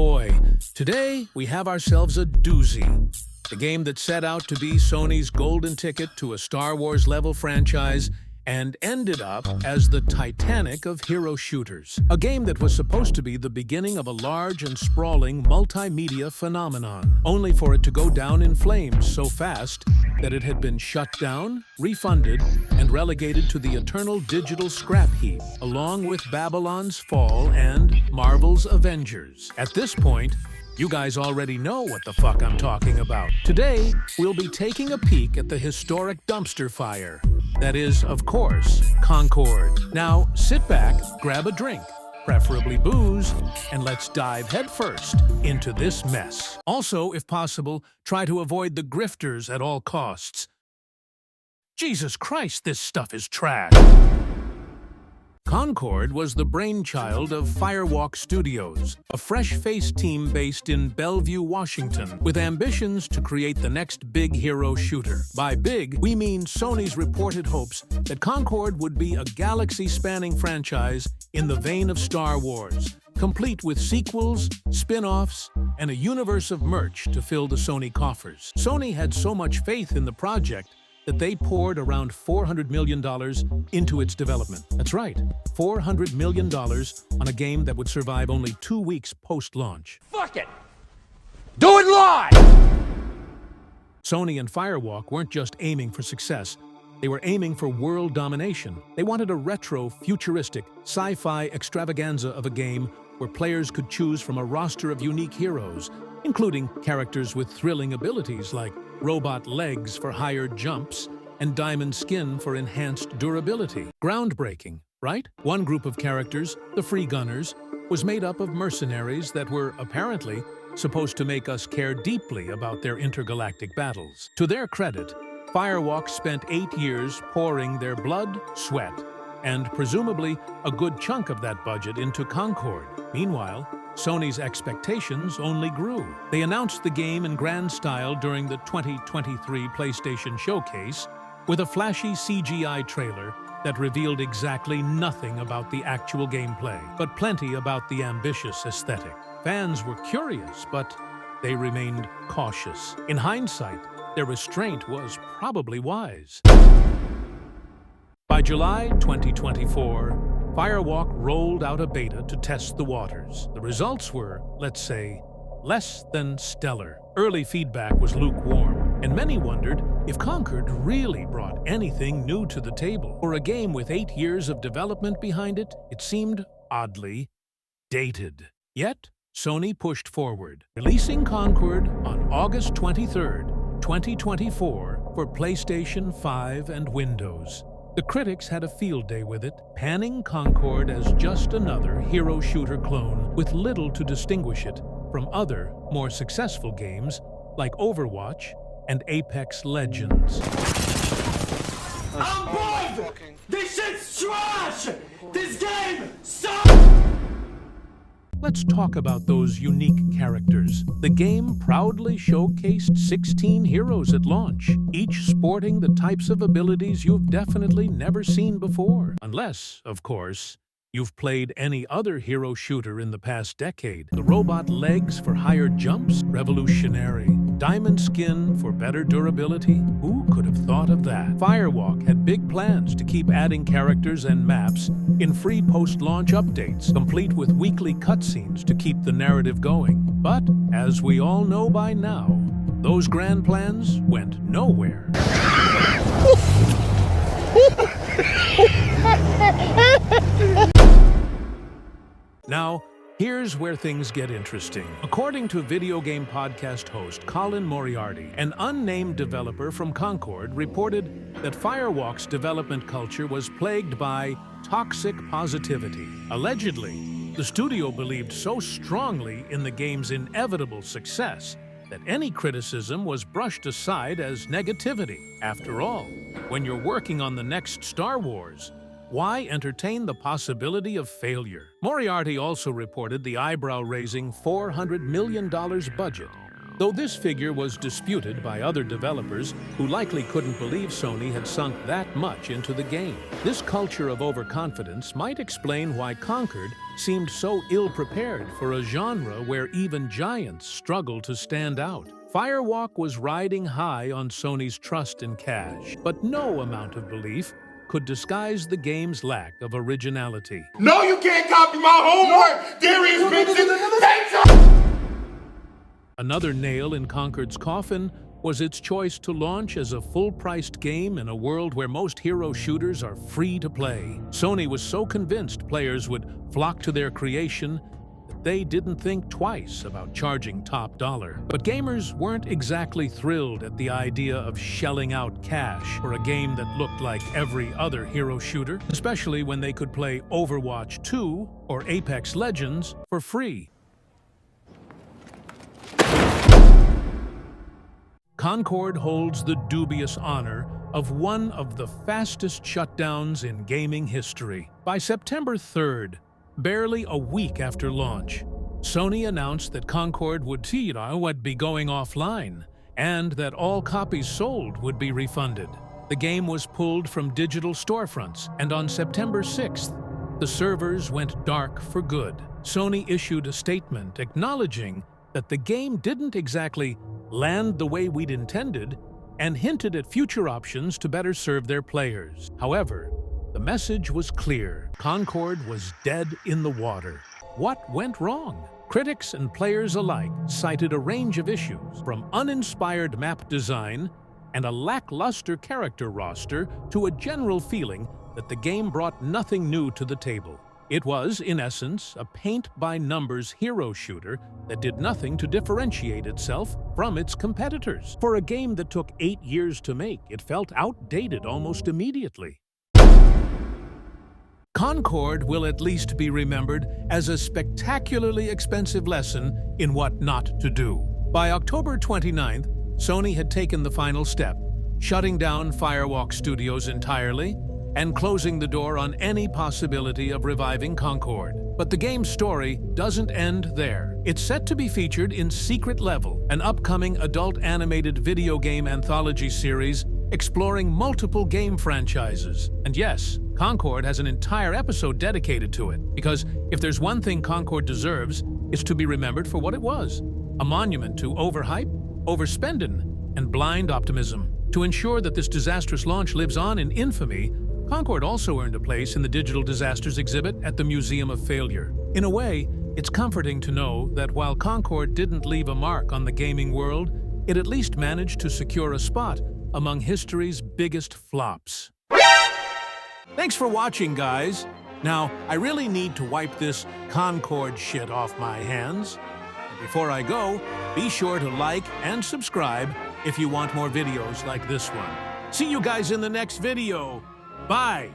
boy, today we have ourselves a doozy. The game that set out to be Sony's golden ticket to a Star Wars-level franchise and ended up as the Titanic of hero shooters. A game that was supposed to be the beginning of a large and sprawling multimedia phenomenon, only for it to go down in flames so fast that it had been shut down, refunded, and relegated to the eternal digital scrap heap, along with Babylon's Fall and Marvel's Avengers. At this point, you guys already know what the fuck I'm talking about. Today, we'll be taking a peek at the historic dumpster fire. That is, of course, Concord. Now, sit back, grab a drink, preferably booze, and let's dive headfirst into this mess. Also, if possible, try to avoid the grifters at all costs. Jesus Christ, this stuff is trash! Concord was the brainchild of Firewalk Studios, a fresh-faced team based in Bellevue, Washington, with ambitions to create the next big hero shooter. By big, we mean Sony's reported hopes that Concord would be a galaxy-spanning franchise in the vein of Star Wars, complete with sequels, spin-offs, and a universe of merch to fill the Sony coffers. Sony had so much faith in the project that they poured around $400 million into its development. That's right, $400 million on a game that would survive only 2 weeks post-launch. Fuck it! Do it live! Sony and Firewalk weren't just aiming for success, they were aiming for world domination. They wanted a retro, futuristic, sci-fi extravaganza of a game where players could choose from a roster of unique heroes, including characters with thrilling abilities like robot legs for higher jumps and diamond skin for enhanced durability. Groundbreaking, right? One group of characters, the Free Gunners, was made up of mercenaries that were apparently supposed to make us care deeply about their intergalactic battles. To their credit, Firewalk spent 8 years pouring their blood, sweat, and presumably a good chunk of that budget into Concord. Meanwhile, Sony's expectations only grew. They announced the game in grand style during the 2023 PlayStation Showcase with a flashy CGI trailer that revealed exactly nothing about the actual gameplay, but plenty about the ambitious aesthetic. Fans were curious, but they remained cautious. In hindsight, their restraint was probably wise. By July 2024, Firewalk rolled out a beta to test the waters. The results were, let's say, less than stellar. Early feedback was lukewarm, and many wondered if Concord really brought anything new to the table. For a game with 8 years of development behind it, it seemed oddly dated. Yet, Sony pushed forward, releasing Concord on August 23rd, 2024 for PlayStation 5 and Windows. The critics had a field day with it, panning Concord as just another hero shooter clone with little to distinguish it from other, more successful games like Overwatch and Apex Legends. I'm bored! This shit's trash! This game sucks! Let's talk about those unique characters. The game proudly showcased 16 heroes at launch, each sporting the types of abilities you've definitely never seen before. Unless, of course, you've played any other hero shooter in the past decade. The robot legs for higher jumps? Revolutionary. Diamond skin for better durability? Who could have thought of that? Firewalk had big plans to keep adding characters and maps in free post-launch updates, complete with weekly cutscenes to keep the narrative going. But, as we all know by now, those grand plans went nowhere. Now, here's where things get interesting. According to video game podcast host Colin Moriarty, an unnamed developer from Concord reported that Firewalk's development culture was plagued by toxic positivity. Allegedly, the studio believed so strongly in the game's inevitable success that any criticism was brushed aside as negativity. After all, when you're working on the next Star Wars, why entertain the possibility of failure? Moriarty also reported the eyebrow-raising $400 million budget Though this figure was disputed by other developers who likely couldn't believe Sony had sunk that much into the game. This culture of overconfidence might explain why Concord seemed so ill-prepared for a genre where even giants struggle to stand out. Firewalk was riding high on Sony's trust in cash, but no amount of belief could disguise the game's lack of originality. No, you can't copy my homework! There is bitches! Another nail in Concord's coffin was its choice to launch as a full-priced game in a world where most hero shooters are free to play. Sony was so convinced players would flock to their creation that they didn't think twice about charging top dollar. But gamers weren't exactly thrilled at the idea of shelling out cash for a game that looked like every other hero shooter, especially when they could play Overwatch 2 or Apex Legends for free. Concord holds the dubious honor of one of the fastest shutdowns in gaming history. By September 3rd, barely a week after launch, Sony announced that Concord would be going offline and that all copies sold would be refunded. The game was pulled from digital storefronts, and on September 6th, the servers went dark for good. Sony issued a statement acknowledging that the game didn't exactly land the way we'd intended and hinted at future options to better serve their players. However, the message was clear. Concord was dead in the water. What went wrong? Critics and players alike cited a range of issues, from uninspired map design and a lackluster character roster to a general feeling that the game brought nothing new to the table. It was, in essence, a paint-by-numbers hero shooter that did nothing to differentiate itself from its competitors. For a game that took 8 years to make, it felt outdated almost immediately. Concord will at least be remembered as a spectacularly expensive lesson in what not to do. By October 29th, Sony had taken the final step, shutting down Firewalk Studios entirely and closing the door on any possibility of reviving Concord. But the game's story doesn't end there. It's set to be featured in Secret Level, an upcoming adult animated video game anthology series exploring multiple game franchises. And yes, Concord has an entire episode dedicated to it, because if there's one thing Concord deserves, it's to be remembered for what it was: a monument to overhype, overspending, and blind optimism. To ensure that this disastrous launch lives on in infamy, Concord also earned a place in the Digital Disasters exhibit at the Museum of Failure. In a way, it's comforting to know that while Concord didn't leave a mark on the gaming world, it at least managed to secure a spot among history's biggest flops. Thanks for watching, guys. Now, I really need to wipe this Concord shit off my hands. Before I go, be sure to like and subscribe if you want more videos like this one. See you guys in the next video. Bye!